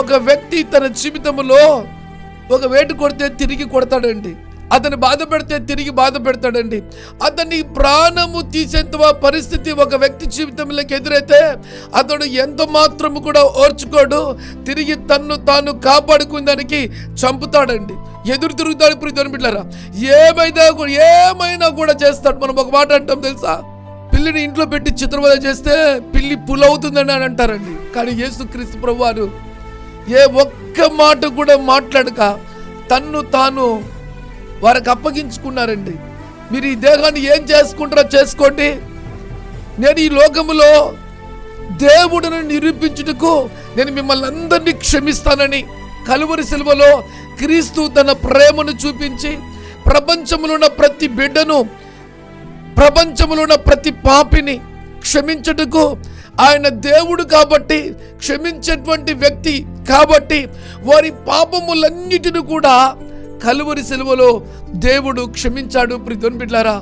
ఒక వ్యక్తి తన జీవితంలో ఒక వేటు కొడితే తిరిగి కొడతాడండి, అతను బాధ పెడితే తిరిగి బాధ పెడతాడండి. అతని ప్రాణము తీసేంత పరిస్థితి ఒక వ్యక్తి జీవితంలోకి ఎదురైతే అతడు ఎంత మాత్రము కూడా ఓర్చుకోడు, తిరిగి తన్ను తాను కాపాడుకునేదానికి చంపుతాడండి, ఎదురు తిరుగుతాడు. ఇప్పుడు బిడ్డలారా, ఏమైనా కూడా చేస్తాడు. మనం ఒక మాట అంటాం తెలుసా, పిల్లిని ఇంట్లో పెట్టి చిత్రవద చేస్తే పిల్లి పులవుతుందని అని అంటారండి. కానీ యేసుక్రీస్తు ప్రభువారు ఏ ఒక్క మాట కూడా మాట్లాడక తన్ను తాను వారికి అప్పగించుకున్నారండి. మీరు ఈ దేహాన్ని ఏం చేసుకుంటారో చేసుకోండి, నేను ఈ లోకములో దేవుడిని నిరూపించుటకు నేను మిమ్మల్ని అందరినీ క్షమిస్తానని కలువరి సిలువలో క్రీస్తు తన ప్రేమను చూపించి ప్రపంచంలో ఉన్న ప్రతి బిడ్డను, ప్రపంచంలో ఉన్న ప్రతి పాపిని క్షమించుటకు ఆయన దేవుడు కాబట్టి, క్షమించేటువంటి వ్యక్తి కాబట్టి వారి పాపములన్నిటిని కూడా కలువరి సిలువలో దేవుడు క్షమించాడు. ప్రియమైన బిడ్డలారా,